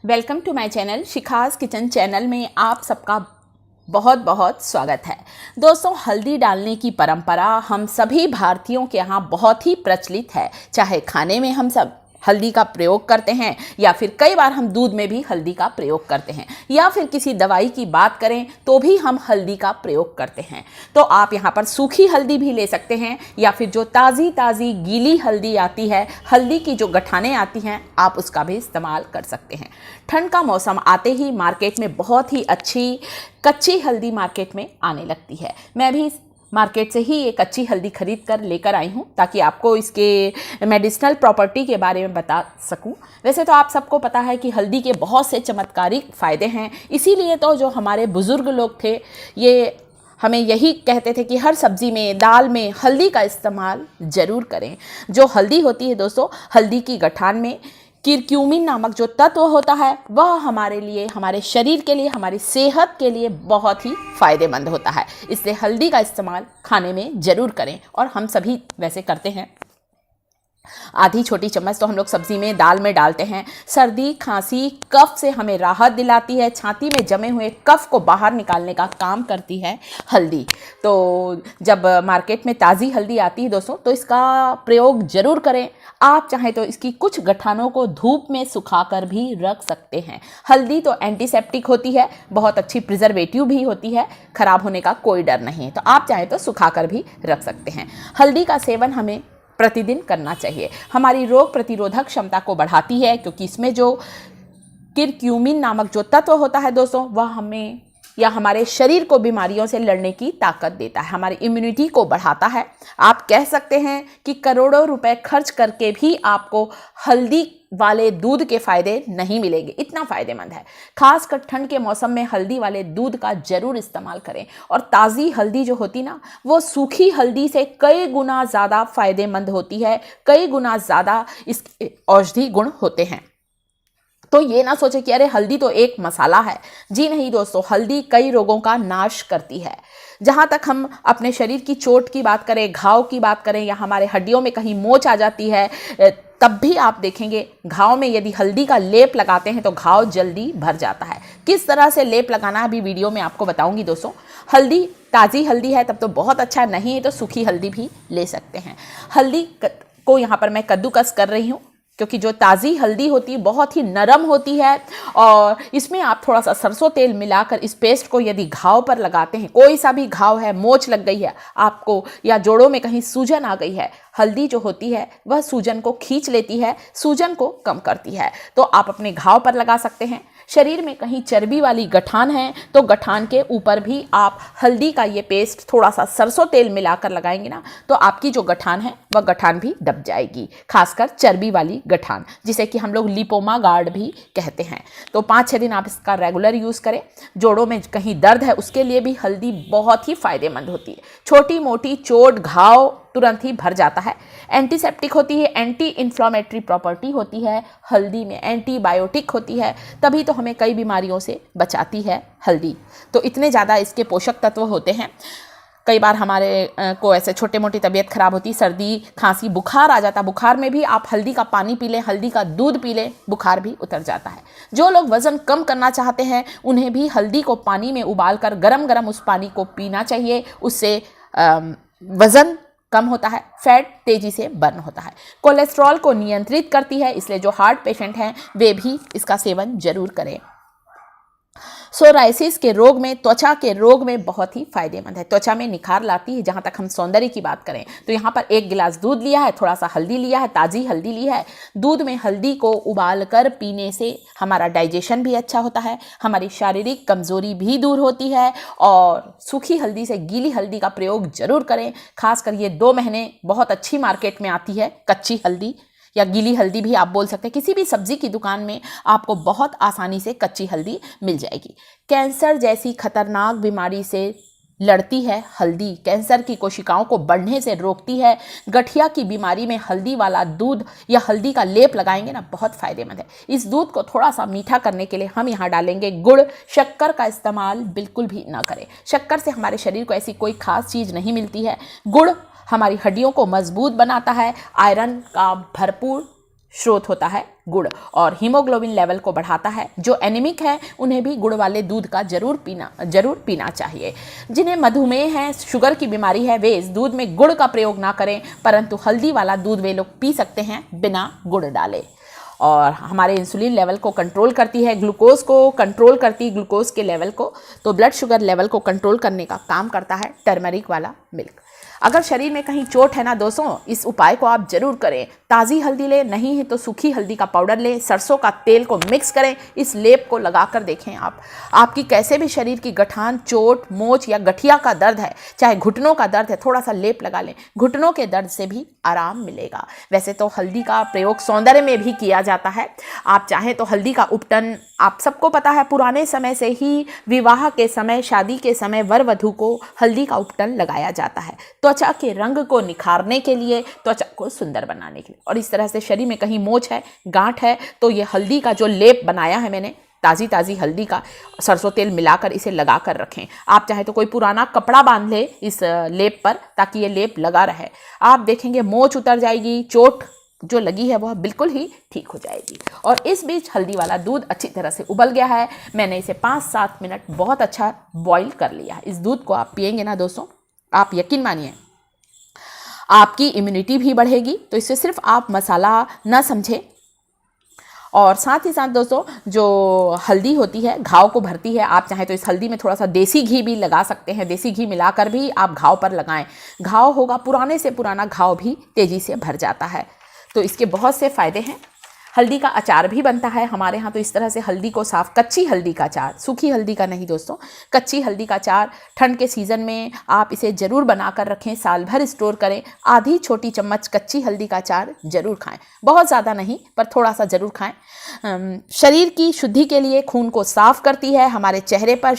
Welcome to my channel Shikha's kitchen channel में आप सबका बहुत बहुत स्वागत है। दोस्तों, हल्दी डालने की परंपरा हम सभी भारतीयों के यहाँ बहुत ही प्रचलित है। चाहे खाने में हम सब हल्दी का प्रयोग करते हैं या फिर कई बार हम दूध में भी हल्दी का प्रयोग करते हैं या फिर किसी दवाई की बात करें तो भी हम हल्दी का प्रयोग करते हैं। तो आप यहाँ पर सूखी हल्दी भी ले सकते हैं या फिर जो ताज़ी ताज़ी गीली हल्दी आती है, हल्दी की जो गठानें आती हैं, आप उसका भी इस्तेमाल कर सकते हैं। ठंड का मौसम आते ही मार्केट में बहुत ही अच्छी कच्ची हल्दी मार्केट में आने लगती है। मैं भी मार्केट से ही ये कच्ची हल्दी खरीद कर लेकर आई हूँ ताकि आपको इसके मेडिसिनल प्रॉपर्टी के बारे में बता सकूँ। वैसे तो आप सबको पता है कि हल्दी के बहुत से चमत्कारिक फ़ायदे हैं, इसीलिए तो जो हमारे बुज़ुर्ग लोग थे ये हमें यही कहते थे कि हर सब्ज़ी में, दाल में हल्दी का इस्तेमाल ज़रूर करें। जो हल्दी होती है दोस्तों, हल्दी की गठान में किरक्यूमिन नामक जो तत्व होता है वह हमारे लिए, हमारे शरीर के लिए, हमारी सेहत के लिए बहुत ही फ़ायदेमंद होता है। इसलिए हल्दी का इस्तेमाल खाने में ज़रूर करें और हम सभी वैसे करते हैं। आधी छोटी चम्मच तो हम लोग सब्ज़ी में, दाल में डालते हैं। सर्दी, खांसी, कफ से हमें राहत दिलाती है। छाती में जमे हुए कफ को बाहर निकालने का काम करती है हल्दी। तो जब मार्केट में ताज़ी हल्दी आती है दोस्तों, तो इसका प्रयोग ज़रूर करें। आप चाहें तो इसकी कुछ गठानों को धूप में सुखाकर भी रख सकते हैं। हल्दी तो एंटीसेप्टिक होती है, बहुत अच्छी प्रिजर्वेटिव भी होती है, ख़राब होने का कोई डर नहीं है। तो आप चाहें तो सुखाकर भी रख सकते हैं। हल्दी का सेवन हमें प्रतिदिन करना चाहिए। हमारी रोग प्रतिरोधक क्षमता को बढ़ाती है, क्योंकि इसमें जो किरक्यूमिन नामक जो तत्व होता है दोस्तों, वह हमें या हमारे शरीर को बीमारियों से लड़ने की ताकत देता है, हमारी इम्यूनिटी को बढ़ाता है। आप कह सकते हैं कि करोड़ों रुपए खर्च करके भी आपको हल्दी वाले दूध के फ़ायदे नहीं मिलेंगे, इतना फ़ायदेमंद है। खासकर ठंड के मौसम में हल्दी वाले दूध का ज़रूर इस्तेमाल करें। और ताज़ी हल्दी जो होती ना, वो सूखी हल्दी से कई गुना ज़्यादा फ़ायदेमंद होती है, कई गुना ज़्यादा इसके औषधि गुण होते हैं। तो ये ना सोचे कि अरे हल्दी तो एक मसाला है। जी नहीं दोस्तों, हल्दी कई रोगों का नाश करती है। जहाँ तक हम अपने शरीर की चोट की बात करें, घाव की बात करें, या हमारे हड्डियों में कहीं मोच आ जाती है, तब भी आप देखेंगे घाव में यदि हल्दी का लेप लगाते हैं तो घाव जल्दी भर जाता है। किस तरह से लेप लगाना अभी वीडियो में आपको बताऊंगी दोस्तों। हल्दी, ताज़ी हल्दी है तब तो बहुत अच्छा, नहीं है तो सूखी हल्दी भी ले सकते हैं। हल्दी को यहाँ पर मैं कद्दूकस कर रही हूँ, क्योंकि जो ताज़ी हल्दी होती है बहुत ही नरम होती है। और इसमें आप थोड़ा सा सरसों तेल मिलाकर इस पेस्ट को यदि घाव पर लगाते हैं, कोई सा भी घाव है, मोच लग गई है आपको या जोड़ों में कहीं सूजन आ गई है, हल्दी जो होती है वह सूजन को खींच लेती है, सूजन को कम करती है। तो आप अपने घाव पर लगा सकते हैं। शरीर में कहीं चर्बी वाली गठान है तो गठान के ऊपर भी आप हल्दी का ये पेस्ट थोड़ा सा सरसों तेल मिलाकर लगाएंगे ना, तो आपकी जो गठान है वह गठान भी दब जाएगी। खासकर चर्बी वाली गठान, जिसे कि हम लोग लिपोमा गार्ड भी कहते हैं। तो 5-6 दिन आप इसका रेगुलर यूज़ करें। जोड़ों में कहीं दर्द है उसके लिए भी हल्दी बहुत ही फ़ायदेमंद होती है। छोटी मोटी चोट, घाव तुरंत ही भर जाता है। एंटीसेप्टिक होती है, एंटी इन्फ्लामेटरी प्रॉपर्टी होती है हल्दी में, एंटीबायोटिक होती है, तभी तो हमें कई बीमारियों से बचाती है हल्दी। तो इतने ज़्यादा इसके पोषक तत्व होते हैं। कई बार हमारे को ऐसे छोटे मोटी तबीयत ख़राब होती, सर्दी, खांसी, बुखार आ जाता, बुखार में भी आप हल्दी का पानी पी लें, हल्दी का दूध पी लें, बुखार भी उतर जाता है। जो लोग वज़न कम करना चाहते हैं उन्हें भी हल्दी को पानी में उबाल कर गरम गरम उस पानी को पीना चाहिए। उससे वज़न कम होता है, फैट तेजी से बर्न होता है, कोलेस्ट्रॉल को नियंत्रित करती है। इसलिए जो हार्ट पेशेंट हैं वे भी इसका सेवन जरूर करें। सोराइसिस के रोग में, त्वचा के रोग में बहुत ही फायदेमंद है, त्वचा में निखार लाती है। जहाँ तक हम सौंदर्य की बात करें तो यहाँ पर 1 गिलास दूध लिया है, थोड़ा सा हल्दी लिया है, ताज़ी हल्दी ली है। दूध में हल्दी को उबालकर पीने से हमारा डाइजेशन भी अच्छा होता है, हमारी शारीरिक कमजोरी भी दूर होती है। और सूखी हल्दी से गीली हल्दी का प्रयोग जरूर करें। खासकर ये 2 महीने बहुत अच्छी मार्केट में आती है कच्ची हल्दी, या गीली हल्दी भी आप बोल सकते हैं। किसी भी सब्जी की दुकान में आपको बहुत आसानी से कच्ची हल्दी मिल जाएगी। कैंसर जैसी खतरनाक बीमारी से लड़ती है हल्दी, कैंसर की कोशिकाओं को बढ़ने से रोकती है। गठिया की बीमारी में हल्दी वाला दूध या हल्दी का लेप लगाएंगे ना, बहुत फायदेमंद है। इस दूध को थोड़ा सा मीठा करने के लिए हम यहाँ डालेंगे गुड़। शक्कर का इस्तेमाल बिल्कुल भी ना करें, शक्कर से हमारे शरीर को ऐसी कोई खास चीज़ नहीं मिलती है। गुड़ हमारी हड्डियों को मजबूत बनाता है, आयरन का भरपूर स्रोत होता है गुड़ और हीमोग्लोबिन लेवल को बढ़ाता है। जो एनीमिक है उन्हें भी गुड़ वाले दूध का जरूर पीना चाहिए। जिन्हें मधुमेह है, शुगर की बीमारी है, वे इस दूध में गुड़ का प्रयोग ना करें, परंतु हल्दी वाला दूध वे लोग पी सकते हैं बिना गुड़ डाले। और हमारे इंसुलिन लेवल को कंट्रोल करती है, ग्लूकोज को कंट्रोल करती है, ग्लूकोज के लेवल को, तो ब्लड शुगर लेवल को कंट्रोल करने का काम करता है टर्मरिक वाला मिल्क। अगर शरीर में कहीं चोट है ना दोस्तों, इस उपाय को आप जरूर करें। ताज़ी हल्दी लें, नहीं है तो सूखी हल्दी का पाउडर लें, सरसों का तेल को मिक्स करें, इस लेप को लगाकर देखें आप। आपकी कैसे भी शरीर की गठान, चोट, मोच या गठिया का दर्द है, चाहे घुटनों का दर्द है, थोड़ा सा लेप लगा लें, घुटनों के दर्द से भी आराम मिलेगा। वैसे तो हल्दी का प्रयोग सौंदर्य में भी किया जाता है। आप चाहें तो हल्दी का उपटन, आप सबको पता है पुराने समय से ही विवाह के समय, शादी के समय वर वधू को हल्दी का उपटन लगाया जाता है, त्वचा के रंग को निखारने के लिए, त्वचा को सुंदर बनाने के लिए। और इस तरह से शरीर में कहीं मोच है, गांठ है, तो ये हल्दी का जो लेप बनाया है मैंने, ताज़ी हल्दी का सरसों तेल मिलाकर इसे लगा कर रखें। आप चाहे तो कोई पुराना कपड़ा बांध ले इस लेप पर, ताकि ये लेप लगा रहे। आप देखेंगे मोच उतर जाएगी, चोट जो लगी है वह बिल्कुल ही ठीक हो जाएगी। और इस बीच हल्दी वाला दूध अच्छी तरह से उबल गया है। मैंने इसे 5-7 मिनट बहुत अच्छा बॉईल कर लिया है। इस दूध को आप पिएंगे ना दोस्तों, आप यकीन मानिए आपकी इम्यूनिटी भी बढ़ेगी। तो इसे सिर्फ आप मसाला ना समझें। और साथ ही साथ दोस्तों, जो हल्दी होती है घाव को भरती है। आप चाहें तो इस हल्दी में थोड़ा सा देसी घी भी लगा सकते हैं, देसी घी मिलाकर भी आप घाव पर लगाएं। घाव होगा, पुराने से पुराना घाव भी तेज़ी से भर जाता है। तो इसके बहुत से फ़ायदे हैं। हल्दी का अचार भी बनता है हमारे यहाँ। तो इस तरह से हल्दी को साफ, कच्ची हल्दी का अचार, सूखी हल्दी का नहीं दोस्तों, कच्ची हल्दी का अचार ठंड के सीज़न में आप इसे ज़रूर बनाकर रखें, साल भर स्टोर करें। आधी छोटी चम्मच कच्ची हल्दी का अचार ज़रूर खाएं, बहुत ज़्यादा नहीं पर थोड़ा सा ज़रूर खाएं। शरीर की शुद्धि के लिए, खून को साफ करती है, हमारे चेहरे पर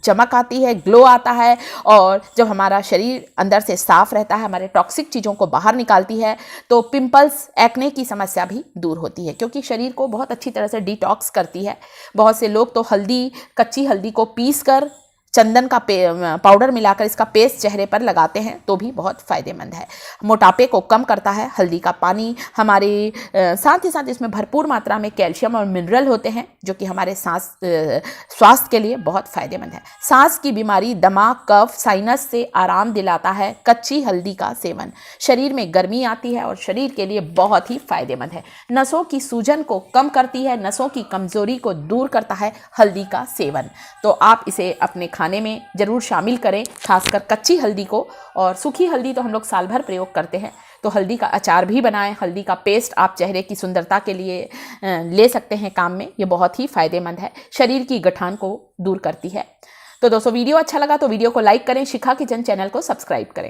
चमक आती है, ग्लो आता है। और जब हमारा शरीर अंदर से साफ रहता है, हमारे टॉक्सिक चीज़ों को बाहर निकालती है, तो पिंपल्स, एक्ने की समस्या भी दूर होती है, क्योंकि शरीर को बहुत अच्छी तरह से डिटॉक्स करती है। बहुत से लोग तो हल्दी, कच्ची हल्दी को पीस कर चंदन का पाउडर मिलाकर इसका पेस्ट चेहरे पर लगाते हैं, तो भी बहुत फ़ायदेमंद है। मोटापे को कम करता है हल्दी का पानी। हमारे साथ ही साथ इसमें भरपूर मात्रा में कैल्शियम और मिनरल होते हैं, जो कि हमारे स्वास्थ्य के लिए बहुत फ़ायदेमंद है। सांस की बीमारी, दमा, कफ, साइनस से आराम दिलाता है कच्ची हल्दी का सेवन। शरीर में गर्मी आती है और शरीर के लिए बहुत ही फ़ायदेमंद है। नसों की सूजन को कम करती है, नसों की कमज़ोरी को दूर करता है हल्दी का सेवन। तो आप इसे अपने खाने में ज़रूर शामिल करें, खासकर कच्ची हल्दी को। और सूखी हल्दी तो हम लोग साल भर प्रयोग करते हैं, तो हल्दी का अचार भी बनाएं। हल्दी का पेस्ट आप चेहरे की सुंदरता के लिए ले सकते हैं काम में, ये बहुत ही फ़ायदेमंद है, शरीर की गठान को दूर करती है। तो दोस्तों, वीडियो अच्छा लगा तो वीडियो को लाइक करें, शिखा किचन चैनल को सब्सक्राइब करें।